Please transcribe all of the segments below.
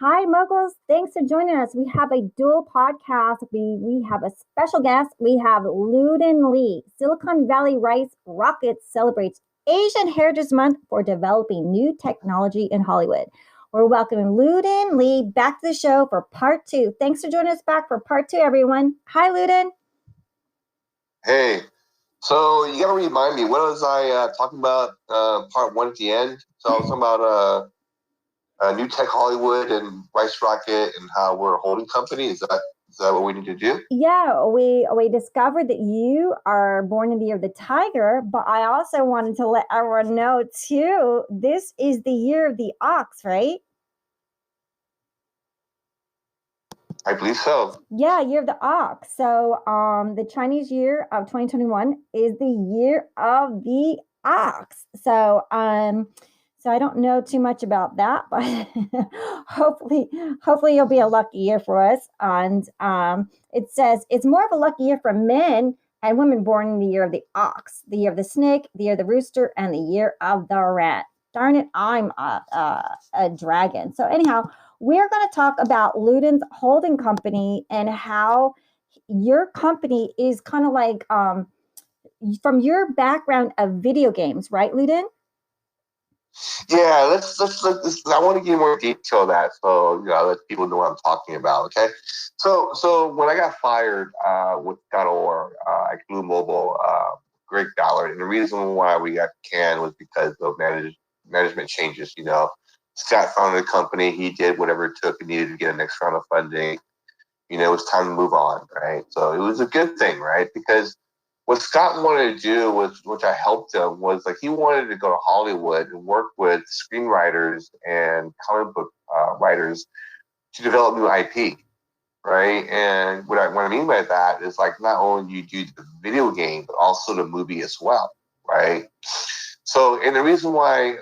Hi, Muggles. Thanks for joining us. We have a dual podcast. We have a special guest. We have Ludon Lee. Silicon Valley Rice Rockets celebrates Asian Heritage Month for developing new technology in Hollywood. We're welcoming Ludon Lee back to the show for part two. Thanks for joining us back for part two, everyone. Hi, Ludon. Hey, so you gotta remind me, what was I talking about part one at the end? So I was talking about New Tech Hollywood and Rice Rocket and how we're a holding company. Is that what we need to do? Yeah, we discovered that you are born in the year of the tiger, but I also wanted to let everyone know too, this is the year of the ox, right? I believe so. Yeah, year of the ox. So the Chinese year of 2021 is the year of the ox. So I don't know too much about that, but hopefully it'll be a lucky year for us. And it says it's more of a lucky year for men and women born in the year of the ox, the year of the snake, the year of the rooster, and the year of the rat. Darn it, I'm a dragon. So anyhow, we're going to talk about Ludon's holding company and how your company is kind of like from your background of video games, right, Ludon? Yeah, let's I want to give more detail of that, so let people know what I'm talking about. Okay, so when I got fired with .or at Glue Mobile, Greg Ballard, and the reason why we got canned was because of management changes. Scott founded the company. He did whatever it took. He needed to get a next round of funding. It was time to move on, right? So it was a good thing, right? Because what Scott wanted to do was, which I helped him, was like he wanted to go to Hollywood and work with screenwriters and comic book writers to develop new IP, right? And what I mean by that is like not only you do the video game, but also the movie as well, right? So, and the reason why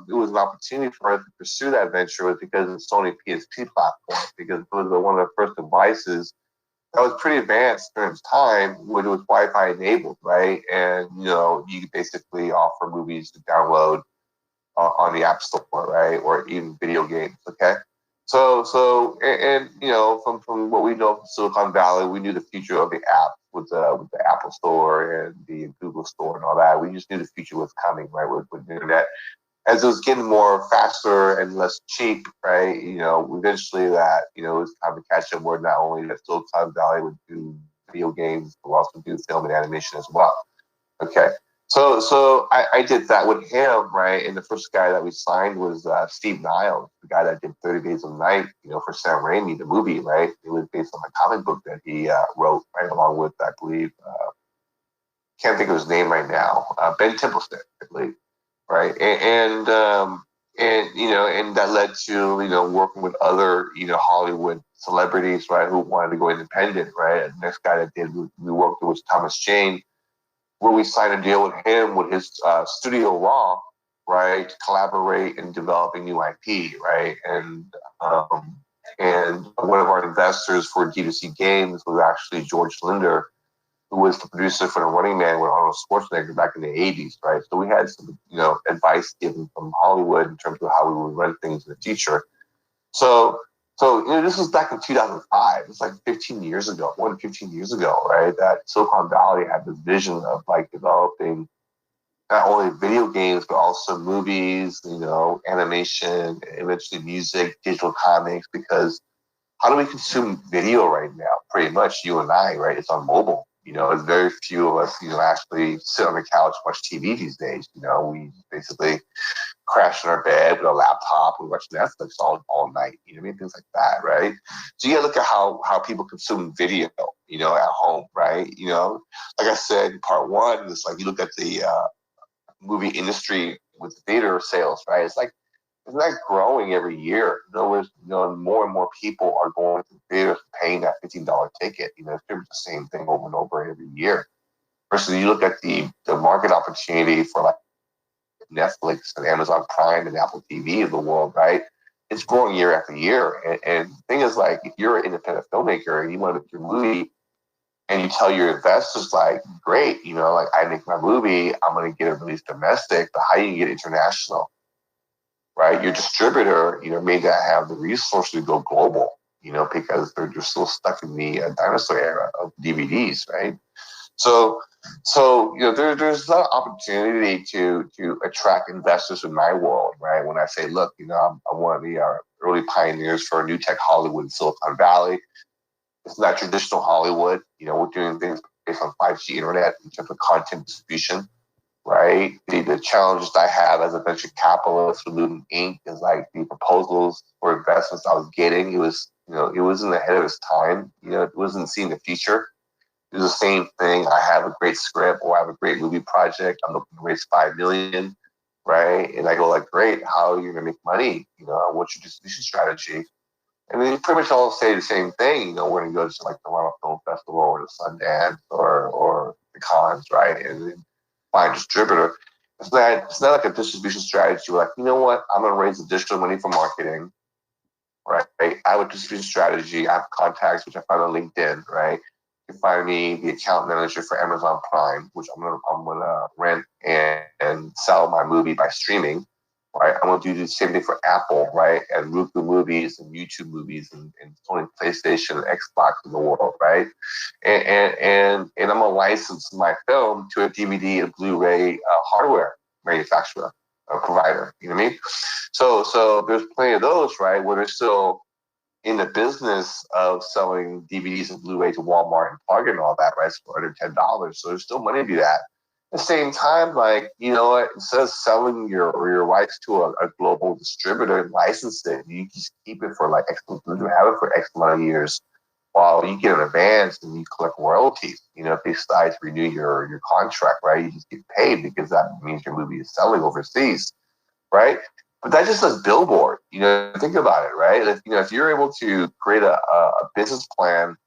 it was an opportunity for us to pursue that venture was because of the Sony PSP platform, because it was one of the first devices that was pretty advanced during its time when it was Wi-Fi enabled, right? And you could basically offer movies to download on the App Store, right, or even video games. Okay, and from what we know from Silicon Valley, we knew the future of the app with the Apple Store and the Google Store and all that. We just knew the future was coming, right, with the internet. As it was getting more faster and less cheap, right? Eventually that it was time to catch up. Where not only that Silicon Valley would do video games, but also do film and animation as well. Okay, so I did that with him, right? And the first guy that we signed was Steve Niles, the guy that did 30 Days of Night, for Sam Raimi, the movie, right? It was based on the comic book that he wrote, right, along with, I believe, can't think of his name right now, Ben Templeston, I believe, right? And that led to working with other Hollywood celebrities, right, who wanted to go independent, right? The next guy that did we worked with was Thomas Jane, where we signed a deal with him with his Studio Raw, right, to collaborate in developing new IP, right, and one of our investors for D2C Games was actually George Linder, who was the producer for The Running Man with Arnold Schwarzenegger back in the 80s, right? So we had some, advice given from Hollywood in terms of how we would run things in the future. So this was back in 2005. It's like 15 years ago, more than 15 years ago, right? That Silicon Valley had this vision of like developing not only video games, but also movies, animation, eventually music, digital comics, because how do we consume video right now? Pretty much you and I, right? It's on mobile. It's very few of us, actually sit on the couch, watch TV these days. We basically crash in our bed with a laptop, we watch Netflix all night, things like that, right? So you gotta look at how people consume video, at home, right? Like I said in part one, it's like you look at the movie industry with theater sales, right? It's like growing every year. In other words, more and more people are going to theaters paying that $15 ticket. It's pretty much the same thing over and over every year. Versus you look at the market opportunity for like Netflix and Amazon Prime and Apple TV in the world, right? It's growing year after year. And the thing is, like, if you're an independent filmmaker and you want to make your movie and you tell your investors, like, great, like I make my movie, I'm going to get it released domestic, but how do you get international? right? Your distributor, may not have the resources to go global, because they're just still stuck in the dinosaur era of DVDs, right? So, there's an opportunity to attract investors in my world, right? When I say, look, I'm one of the early pioneers for new tech Hollywood in Silicon Valley. It's not traditional Hollywood. We're doing things based on 5G internet in terms of content distribution, right? The challenges I have as a venture capitalist for Ludon Inc. is like the proposals for investments I was getting. It wasn't ahead of its time. It wasn't seeing the future. It was the same thing. I have a great script or I have a great movie project. I'm looking to raise 5 million, right? And I go like, great. How are you gonna make money? What's your distribution strategy? And then you pretty much all say the same thing. We're gonna go to like the Toronto Film Festival or the Sundance or the cons, right? And then find a distributor. It's not like a distribution strategy. We're like, you know what? I'm gonna raise additional money for marketing, right? I have a distribution strategy. I have contacts, which I found on LinkedIn, right? You can find me the account manager for Amazon Prime, which I'm gonna rent and sell my movie by streaming, right? I'm gonna do the same thing for Apple, right? And Roku movies and YouTube movies and Sony PlayStation and Xbox in the world, right? And I'm gonna license my film to a DVD and Blu-ray hardware manufacturer provider. You know what I mean? So there's plenty of those, right? Where they're still in the business of selling DVDs and Blu-ray to Walmart and Target and all that, right? It's for under $10. So there's still money to do that. At the same time, like, what, instead of selling your rights to a global distributor and license it, you just keep it for like you have it for X amount of years while you get an advance and you collect royalties. If they decide to renew your contract, right? You just get paid because that means your movie is selling overseas, right? But that just does billboard. Think about it, right? If you're able to create a business plan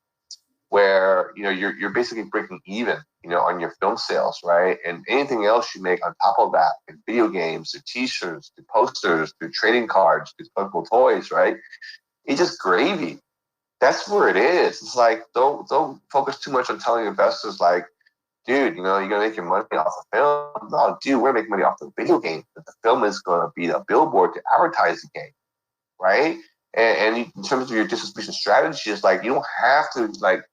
where you're basically breaking even, on your film sales, right? And anything else you make on top of that, like video games, the T-shirts, the posters, the trading cards, the collectible toys, right? It's just gravy. That's where it is. It's like don't focus too much on telling investors like, dude, you're gonna make your money off the film. No, dude, we're gonna make money off the video game. But the film is gonna be a billboard to advertise the game, right? And in terms of your distribution strategy, it's like you don't have to like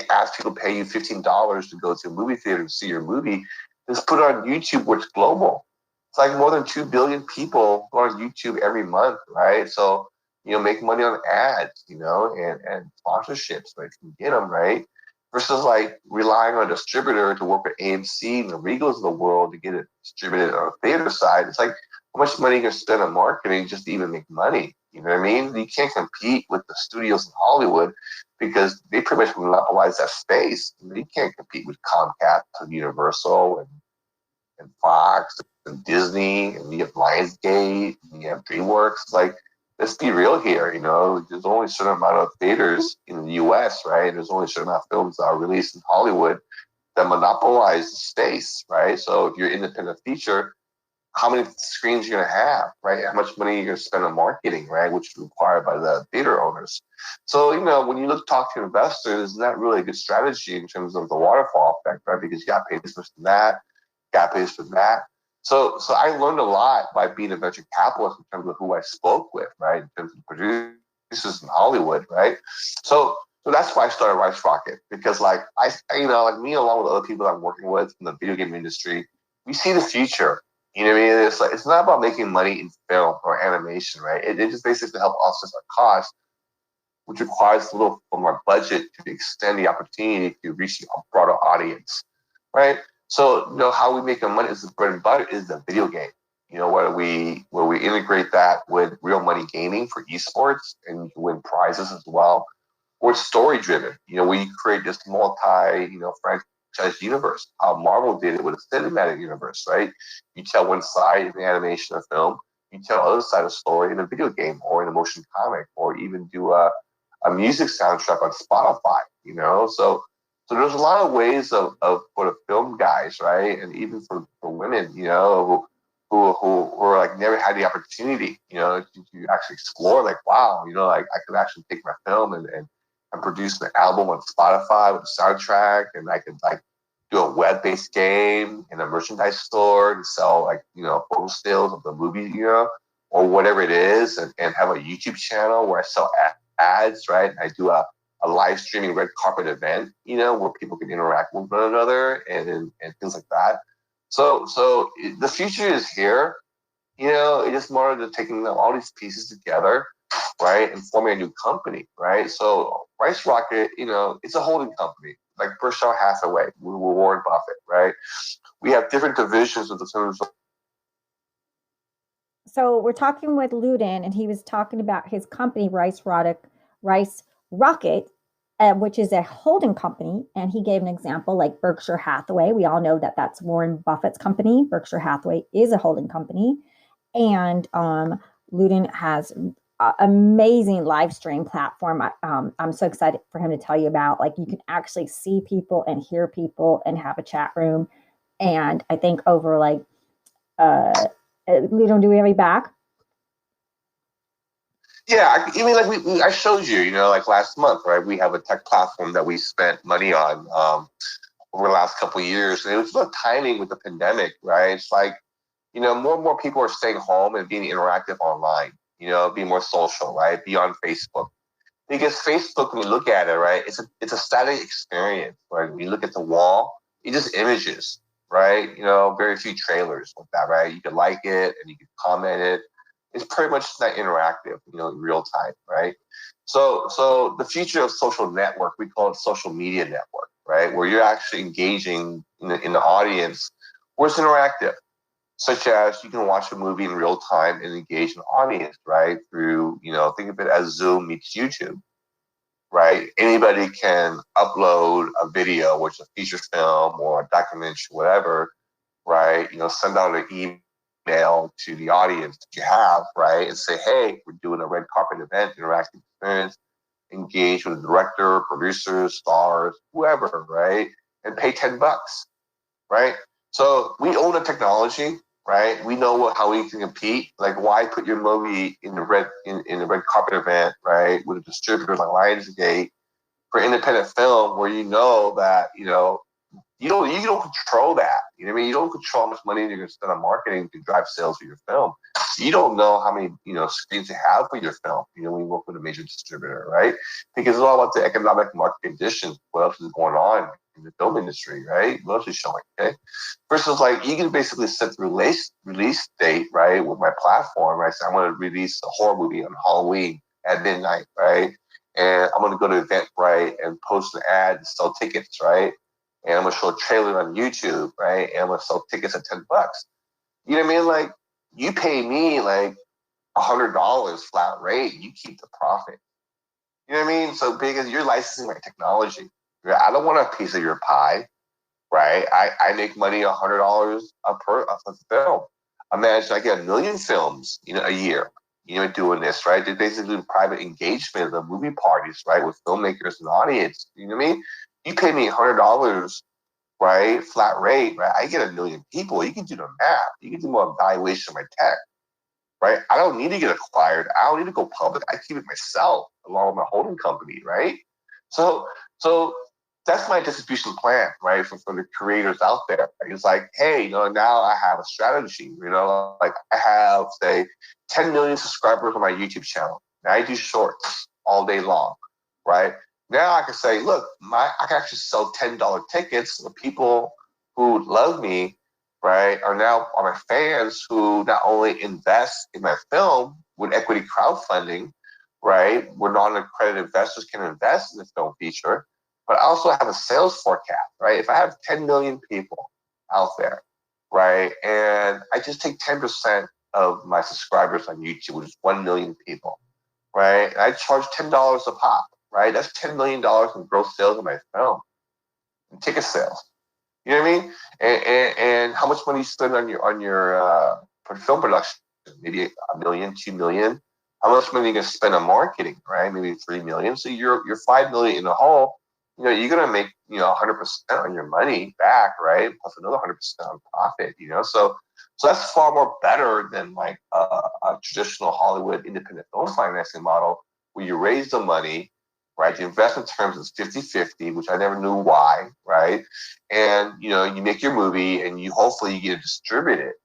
ask people to pay you $15 to go to a movie theater to see your movie. Just put it on YouTube, where it's global. It's like more than 2 billion people go on YouTube every month, right? So make money on ads, and sponsorships, right? You can get them, right? Versus like relying on a distributor to work with AMC and the Regals of the world to get it distributed on the theater side. It's like, how much money you can spend on marketing just to even make money? You know what I mean? You can't compete with the studios in Hollywood because they pretty much monopolize that space. You can't compete with Comcast and Universal and Fox and Disney, and you have Lionsgate, and you have DreamWorks. It's like, let's be real here. There's only a certain amount of theaters in the U.S., right? There's only a certain amount of films that are released in Hollywood that monopolize the space, right? So if you're independent feature, how many screens you're gonna have, right? How much money you're gonna spend on marketing, right? Which is required by the theater owners. So, when you talk to investors, it's not really a good strategy in terms of the waterfall effect, right? Because you got to pay this much for that, got paid for that. So I learned a lot by being a venture capitalist in terms of who I spoke with, right? In terms of producers in Hollywood, right? So that's why I started Rice Rocket, because like like me along with other people I'm working with in the video game industry, we see the future. You know what I mean? It's like, it's not about making money in film or animation, right? It just basically helps offset our costs, which requires a little from our budget to extend the opportunity to reach a broader audience, right? So, how we make our money is the bread and butter is the video game. Where we integrate that with real money gaming for esports, and you can win prizes as well. Or it's story driven. We create this franchise universe. How Marvel did it with a cinematic universe, right? You tell one side in the animation or film, you tell the other side of story in a video game or in a motion comic, or even do a music soundtrack on Spotify, So there's a lot of ways of for the film guys, right? And even for women, who are like never had the opportunity, to actually explore like, wow, like I could actually take my film and produce an album on Spotify with a soundtrack, and I could like do a web-based game in a merchandise store and sell like, photo stills of the movie, or whatever it is, and have a YouTube channel where I sell ads, right? I do a live streaming red carpet event, where people can interact with one another and things like that. So the future is here. It is more of taking all these pieces together, right, and forming a new company, right? So Rice Rocket, it's a holding company, like Berkshire Hathaway, Warren Buffett, right? We have different divisions of the terms. So we're talking with Ludon, and he was talking about his company, Rice Rocket, which is a holding company. And he gave an example like Berkshire Hathaway. We all know that that's Warren Buffett's company. Berkshire Hathaway is a holding company. And Ludon has an amazing live stream platform. I'm so excited for him to tell you about. Like, you can actually see people and hear people and have a chat room. And I think over like, Ludon, do we have you back? Yeah, I mean, like I showed you, like last month, right? We have a tech platform that we spent money on over the last couple of years, and it was about timing with the pandemic, right? It's like, more and more people are staying home and being interactive online, being more social, right? Be on Facebook. Because Facebook, when you look at it, right, it's a static experience, right? When you look at the wall, it's just images, right? Very few trailers with that, right? You can like it and you can comment it. It's pretty much not interactive, in real time, right? So the future of social network, we call it social media network, right? Where you're actually engaging in the audience, where it's interactive, such as you can watch a movie in real time and engage an audience, right? Through, think of it as Zoom meets YouTube, right? Anybody can upload a video, which is a feature film or a documentary, whatever, right? Send out an email to the audience that you have, right? And say, hey, we're doing a red carpet event, interactive experience, engage with the director, producers, stars, whoever, right? And pay $10, right? So we own the technology, right? We know how we can compete. Like, why put your movie in the red carpet event, right, with a distributor like Lionsgate for independent film, where that you don't control that. You know what I mean? You don't control how much money you're going to spend on marketing to drive sales for your film. You don't know how many screens you have for your film. When you work with a major distributor, right? Because it's all about the economic market conditions. What else is going on in the film industry, right? What else is showing? Okay. Versus, like, you can basically set the release date, right, with my platform, right? So I'm going to release a horror movie on Halloween at midnight, right? And I'm going to go to Eventbrite and post an ad and sell tickets, right? And I'm gonna show a trailer on YouTube, right? And I'm gonna sell tickets at $10. You know what I mean? Like, you pay me like $100 flat rate, you keep the profit. You know what I mean? So because you're licensing my technology, I don't want a piece of your pie, right? I make money $100 a film. Imagine I get 1,000,000 films, a year, doing this, right? They're basically doing private engagement, the movie parties, right, with filmmakers and audience. You know what I mean? You pay me $100, right, flat rate, right? I get 1,000,000 people. You can do the math. You can do more evaluation of my tech, right? I don't need to get acquired. I don't need to go public. I keep it myself along with my holding company, right? So, so that's my distribution plan, right? For the creators out there. It's like, hey, now I have a strategy. Like, I have, say, 10 million subscribers on my YouTube channel. Now I do shorts all day long, right? Now I can say, look, I can actually sell $10 tickets. The people who love me, right, are my fans who not only invest in my film with equity crowdfunding, right, where non-accredited investors can invest in the film feature, but I also have a sales forecast, right? If I have 10 million people out there, right, and I just take 10% of my subscribers on YouTube, which is 1 million people, right, and I charge $10 a pop, right? That's $10 million in gross sales of my film and ticket sales. You know what I mean? And how much money you spend on your film production? Maybe 1 million, 2 million. How much money you gonna spend on marketing? Right? Maybe 3 million. So you're 5 million in the hole. You're gonna make 100% on your money back, right? Plus another 100% on profit. So that's far more better than like a traditional Hollywood independent film financing model where you raise the money, right? The investment terms is 50-50, which I never knew why, right? And you make your movie and hopefully you get it distributed,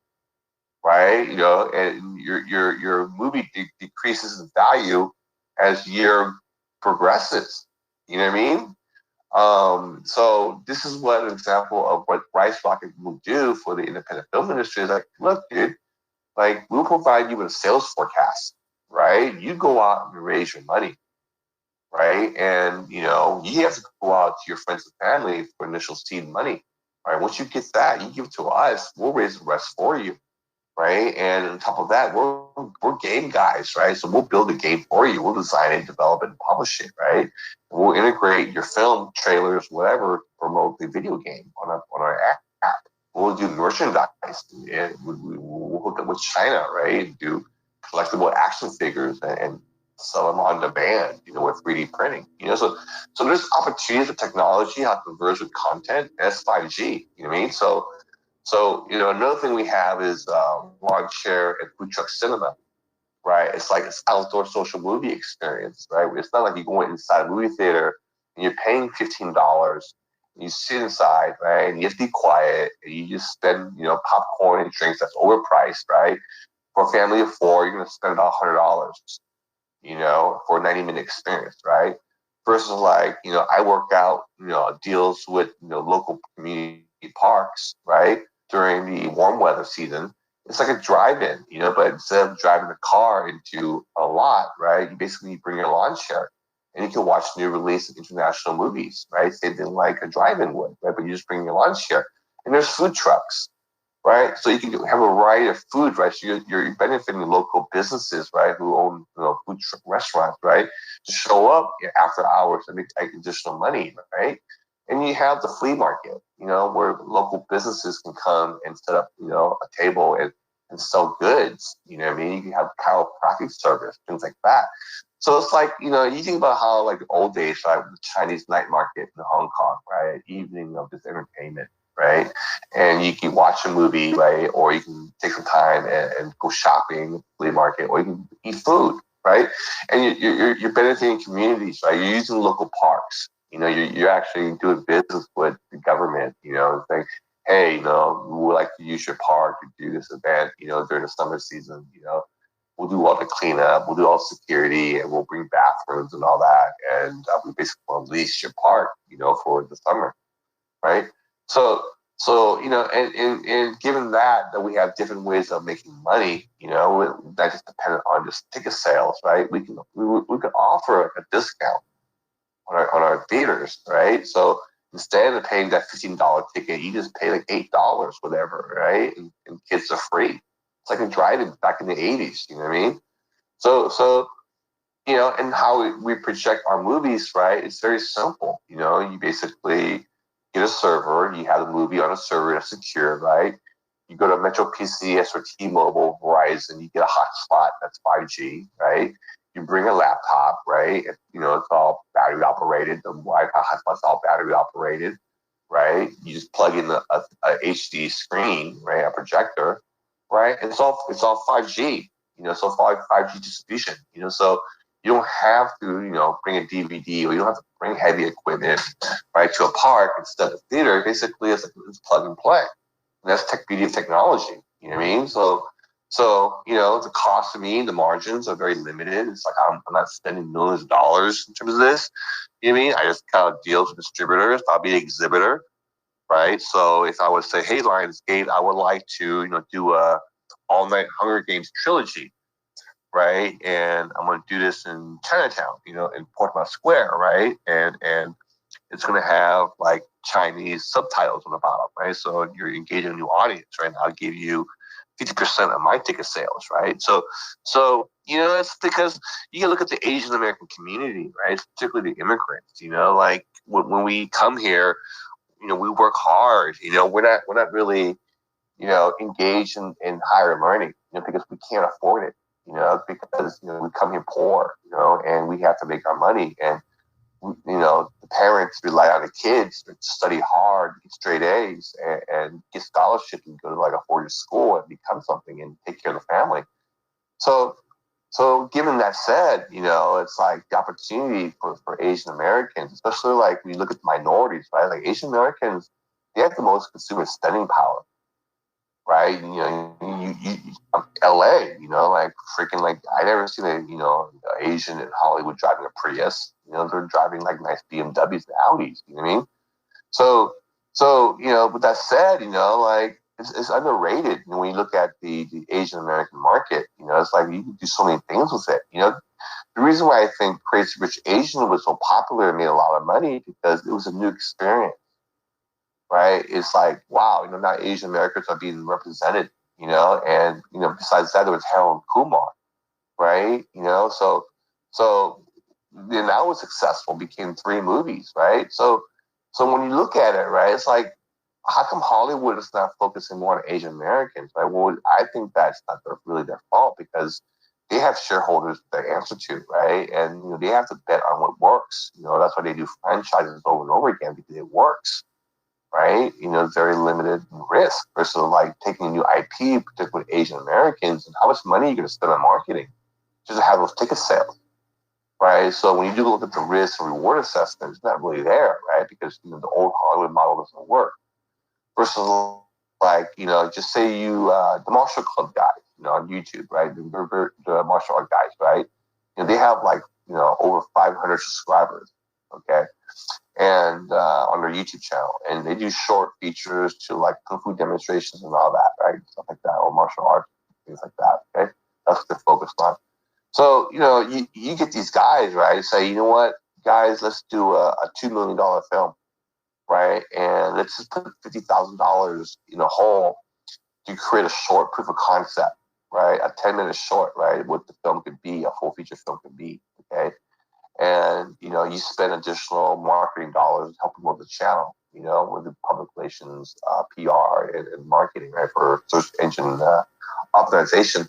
right? And your movie decreases in value as year progresses. You know what I mean? So this is what an example of what Rice Rocket will do for the independent film industry. Is like, look, dude, like we'll provide you with a sales forecast, right? You go out and raise your money, right? And you have to go out to your friends and family for initial seed money, right? Once you get that, you give it to us. We'll raise the rest for you, right? And on top of that, we're game guys, right? So we'll build a game for you. We'll design it, develop it, and publish it, right? And we'll integrate your film, trailers, whatever, promote the video game on our app. We'll do merchandise. And we'll hook up with China, right? And do collectible action figures and sell them on demand, with 3D printing. So there's opportunities for technology, how to converge with content. That's 5G. You know what I mean? So, another thing we have is lawn chair and food truck cinema, right? It's like this outdoor social movie experience, right? It's not like you go inside a movie theater and you're paying $15 and you sit inside, right? And you have to be quiet and you just spend, popcorn and drinks that's overpriced, right? For a family of four, you're going to spend about $100, for a 90-minute experience, right? Versus like, I work out, deals with, local community parks, right? During the warm weather season. It's like a drive-in, but instead of driving the car into a lot, right? You basically bring your lawn chair and you can watch new release of international movies, right? Same thing like a drive-in would, right? But you just bring your lawn chair. And there's food trucks, right? So you can have a variety of food, right? So you're benefiting local businesses, right, who own food restaurants, right, to show up after hours and make additional money, right? And you have the flea market, where local businesses can come and set up, a table and sell goods. You know what I mean? You can have chiropractic service, things like that. So it's like, you think about how like the old days, right, the Chinese night market in Hong Kong, right, evening of this entertainment, right? And you can watch a movie, right? Or you can take some time and go shopping, flea market, or you can eat food, right? And you're benefiting communities, right? You're using local parks. You're actually doing business with the government. It's like, hey, we would like to use your park to do this event, during the summer season. We'll do all the cleanup, we'll do all the security, and we'll bring bathrooms and all that. And we basically will lease your park, for the summer, right? So, and given that we have different ways of making money, that just dependent on just ticket sales, right? We can offer a discount on our theaters, right? So instead of paying that $15 ticket, you just pay like $8, whatever, right? And kids are free. It's like a drive-in back in the '80s. You know what I mean? So and how we project our movies, right? It's very simple. You basically get a server, you have the movie on a server that's secure, right? You go to Metro PCS or T-Mobile, Verizon, you get a hotspot that's 5G, right? You bring a laptop, right? It's all battery operated. The Wi-Fi hotspot's all battery operated, right? You just plug in a HD screen, right? A projector, right? And it's all 5G. It's all 5G distribution. So you don't have to, bring a DVD or you don't have to bring heavy equipment, right, to a park instead of theater. Basically, it's plug and play. And that's beauty of technology. You know what I mean? So the cost to me, the margins are very limited. It's like I'm not spending millions of dollars in terms of this. You know what I mean? I just kind of deal with distributors. I'll be an exhibitor, right? So if I would say, hey, Lionsgate, I would like to, do a all-night Hunger Games trilogy, right? And I'm going to do this in Chinatown, in Portsmouth Square, right? And it's going to have like Chinese subtitles on the bottom, right? So you're engaging a new audience, right? And I'll give you 50% of my ticket sales, right? So it's because you can look at the Asian American community, right? Particularly the immigrants, like when we come here, we work hard, we're not really, engaged in higher learning, because we can't afford it, because, we come here poor, and we have to make our money. And, the parents rely on the kids to study hard, get straight A's, and get scholarship and go to like a 4-year school and become something and take care of the family. So given that said, it's like the opportunity for Asian Americans, especially like we look at minorities, right? Like Asian Americans, they have the most consumer spending power, right? LA, like freaking like I never seen a Asian in Hollywood driving a Prius. They're driving like nice BMWs and Audis. You know what I mean? So with that said, like it's underrated. When you look at the Asian American market, it's like you can do so many things with it. The reason why I think Crazy Rich Asian was so popular and made a lot of money because it was a new experience, right? It's like, wow, now Asian Americans are being represented, and besides that, there was Harold Kumar, right? So then that was successful, became 3 movies, right? So when you look at it, right, it's like, how come Hollywood is not focusing more on Asian Americans? Right? Well, I think that's not really their fault because they have shareholders they answer to, right? And they have to bet on what works. That's why they do franchises over and over again because it works, right? Very limited risk versus like taking a new IP, particularly with Asian Americans, and how much money are you going to spend on marketing just to have those ticket sales, right? So when you do look at the risk and reward assessment, it's not really there, right? Because the old Hollywood model doesn't work. Versus like just say the martial club guys, on YouTube, right? The martial art guys, right? They have like over 500 subscribers, okay, and on their YouTube channel, and they do short features to like kung fu demonstrations and all that, right? Stuff like that, or martial arts, things like that. Okay, that's what they're focused on. So you get these guys, right? Say, you know what, guys, let's do a $2 million film, right? And let's just put $50,000 in a hole to create a short proof of concept, right? A 10-minute short, right? What the film could be, a full feature film could be, okay? And you spend additional marketing dollars to help promote the channel, with the public relations, PR, and marketing, right, for search engine optimization.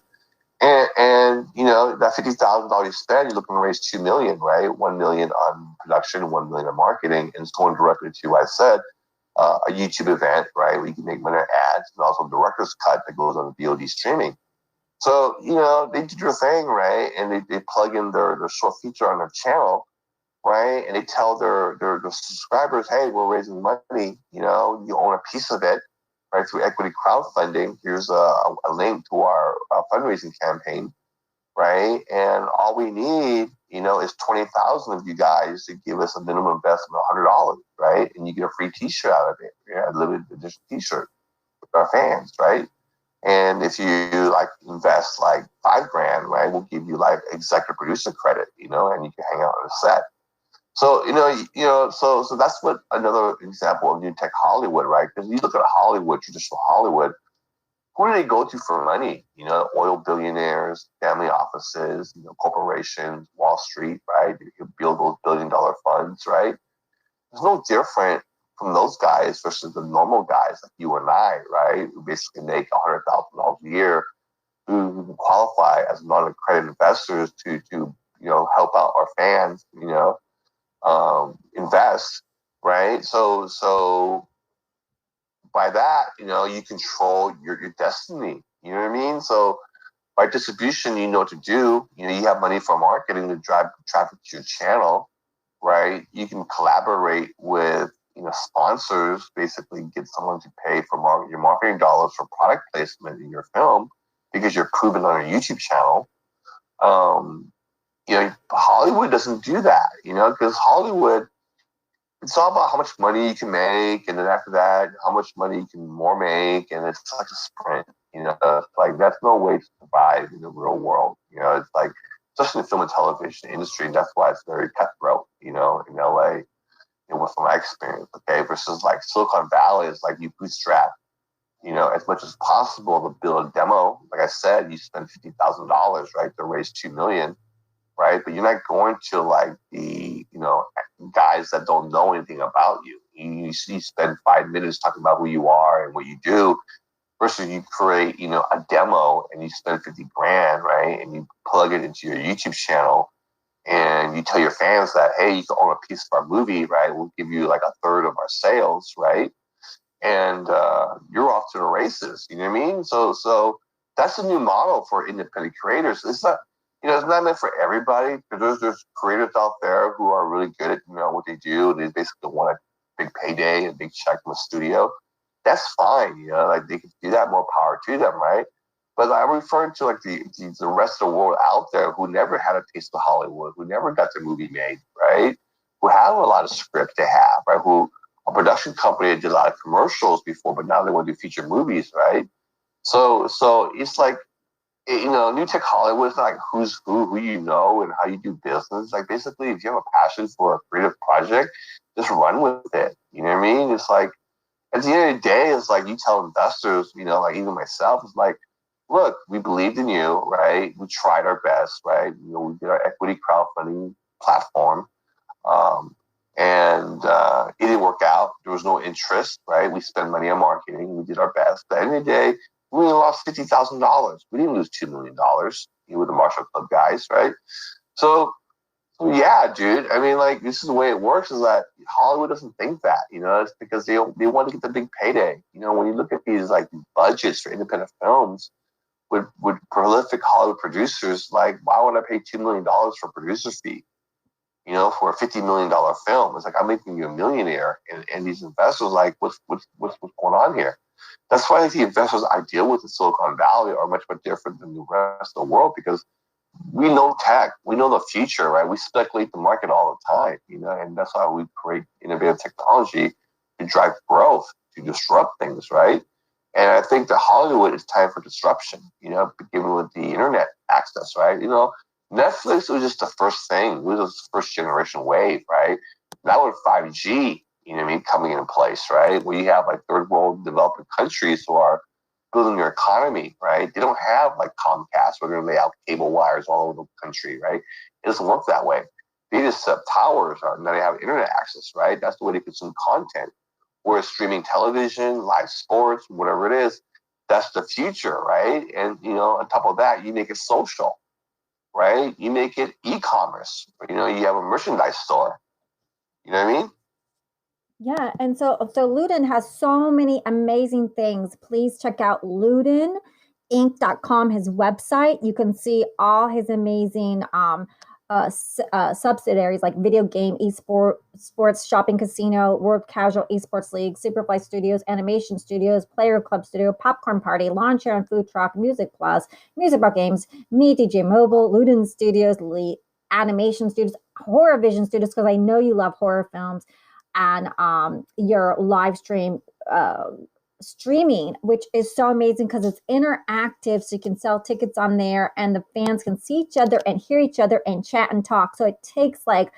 And that $50,000 you spend, you're looking to raise $2 million, right? $1 million on production, $1 million on marketing, and it's going directly to, like I said, a YouTube event, right, where you can make money on ads, and also director's cut that goes on the VOD streaming. So they do their thing, right, and they plug in their short feature on their channel, right, and they tell their subscribers, hey, we're raising money, you own a piece of it, right, through equity crowdfunding. Here's a link to our fundraising campaign, right? And all we need, is 20,000 of you guys to give us a minimum investment of $100, right? And you get a free T-shirt out of it, a limited edition T-shirt with our fans, right? And if you like invest like $5,000, right, we'll give you like executive producer credit, and you can hang out on the set. So so that's what another example of new tech Hollywood, right? Because you look at Hollywood, traditional Hollywood, who do they go to for money? Oil billionaires, family offices, corporations, Wall Street, right? You build those $1 billion funds, right? It's no different from those guys versus the normal guys like you and I, right? Who basically make $100,000 a year, who qualify as non-accredited investors to help out our fans, invest, right? So by that, you control your destiny. You know what I mean? So by distribution, you know what to do. You have money for marketing to drive traffic to your channel, right? You can collaborate with sponsors, basically get someone to pay for your marketing dollars for product placement in your film because you're proven on your YouTube channel. Hollywood doesn't do that, because Hollywood, it's all about how much money you can make, and then after that, how much money you can more make, and it's like a sprint. Like that's no way to survive in the real world. It's like, especially in the film and television industry, and that's why it's very cutthroat. In LA, from my experience, okay, versus like Silicon Valley is like you bootstrap, as much as possible to build a demo. Like I said, you spend $50,000, right, to raise $2 million. Right, but you're not going to like the guys that don't know anything about you. You spend 5 minutes talking about who you are and what you do, versus you create a demo and you spend $50,000, right, and you plug it into your YouTube channel and you tell your fans that, hey, you can own a piece of our movie, right? We'll give you like a third of our sales, right? And you're off to the races. You know what I mean? So that's a new model for independent creators. It's not. It's not meant for everybody, because there's creators out there who are really good at what they do. They basically want a big payday, a big check from a studio. That's fine, like they can do that. More power to them, right? But I'm referring to like the rest of the world out there who never had a taste of Hollywood, who never got their movie made, right? Who have a lot of script to have, right? Who a production company did a lot of commercials before, but now they want to do feature movies, right? So it's like New Tech Hollywood is not like who's who you know, and how you do business. Like basically, if you have a passion for a creative project, just run with it. You know what I mean? It's like at the end of the day, it's like you tell investors, like even myself, it's like, look, we believed in you, right? We tried our best, right? We did our equity crowdfunding platform, um, and it didn't work out. There was no interest, right? We spent money on marketing. We did our best. But at the end of the day, we only lost $50,000. We didn't lose $2 million. With the Marshall Club guys, right? So yeah, dude. I mean, like this is the way it works. Is that Hollywood doesn't think that? It's because they want to get the big payday. When you look at these like budgets for independent films with prolific Hollywood producers, like why would I pay $2 million for a producer fee? For a $50 million film, it's like I'm making you a millionaire, and these investors like, what's going on here? That's why the investors I deal with in Silicon Valley are much different than the rest of the world, because we know tech, we know the future, right? We speculate the market all the time, and that's why we create innovative technology to drive growth, to disrupt things, right? And I think that Hollywood is time for disruption, given with the internet access, right? Netflix was just the first thing. It was the first generation wave, right? Now with 5G, coming into place, right? Where you have like third world developing countries who are building their economy, right? They don't have like Comcast, where they're going to lay out cable wires all over the country, right? It doesn't work that way. They just set towers, and then they have internet access, right? That's the way they consume content. Whereas streaming television, live sports, whatever it is, that's the future, right? And on top of that, you make it social, right? You make it e-commerce. You have a merchandise store. You know what I mean? Yeah, and so Ludon has so many amazing things. Please check out LudonInc.com, his website. You can see all his amazing subsidiaries like video game, sports, shopping casino, World Casual Esports League, Superfly Studios, Animation Studios, Player Club Studio, Popcorn Party, Lawn Chair and Food Truck, Music Plus, Music Bar Games, Me DJ Mobile, Ludon Studios, Animation Studios, Horror Vision Studios, because I know you love horror films, and your live streaming, which is so amazing because it's interactive, so you can sell tickets on there and the fans can see each other and hear each other and chat and talk. So it takes like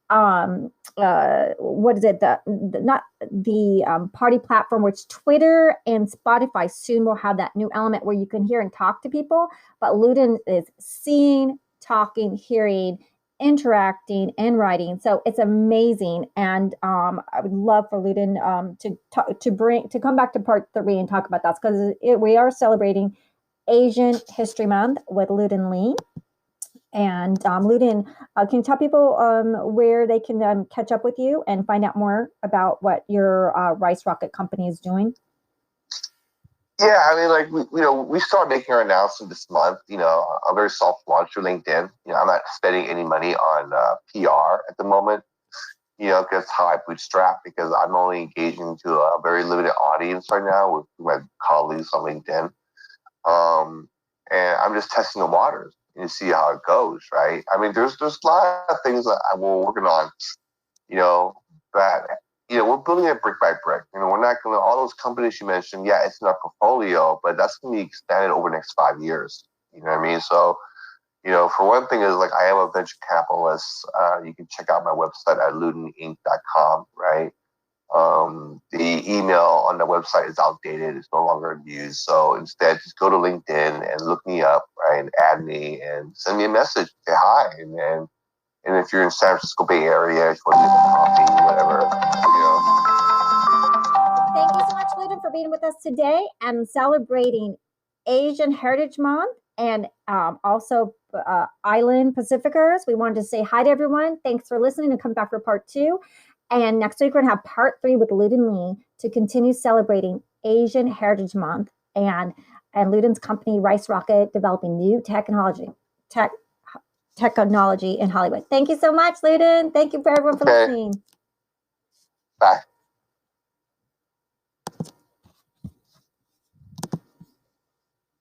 what is it, the not the party platform, which Twitter and Spotify soon will have that new element where you can hear and talk to people, but Ludon is seeing, talking, hearing, interacting, and writing. So it's amazing, and I would love for Ludon to come back to part 3 and talk about that, because we are celebrating Asian History Month with Ludon Lee. And Ludon, can you tell people where they can catch up with you and find out more about what your Rice Rocket company is doing? Yeah, I mean, like we start making our announcement this month. A very soft launch through LinkedIn. I'm not spending any money on PR at the moment. Because how I bootstrap, because I'm only engaging to a very limited audience right now with my colleagues on LinkedIn. And I'm just testing the waters and see how it goes, right? I mean, there's a lot of things that we're working on, that we're building it brick by brick. We're not going to, all those companies you mentioned, yeah, it's in our portfolio, but that's going to be expanded over the next 5 years. You know what I mean? So, for one thing is like I am a venture capitalist. You can check out my website at ludoninc.com, right? The email on the website is outdated. It's no longer in use. So instead, just go to LinkedIn and look me up, right? And add me and send me a message. Say hi. And if you're in San Francisco Bay Area, if you want to get coffee, whatever, Thank you so much, Ludon, for being with us today and celebrating Asian Heritage Month, and also Island Pacificers. We wanted to say hi to everyone. Thanks for listening, and come back for part 2. And next week, we're going to have part 3 with Ludon Lee to continue celebrating Asian Heritage Month and Ludon's company, Rice Rocket, developing new technology in Hollywood. Thank you so much, Ludon. Thank you for everyone for listening. Bye.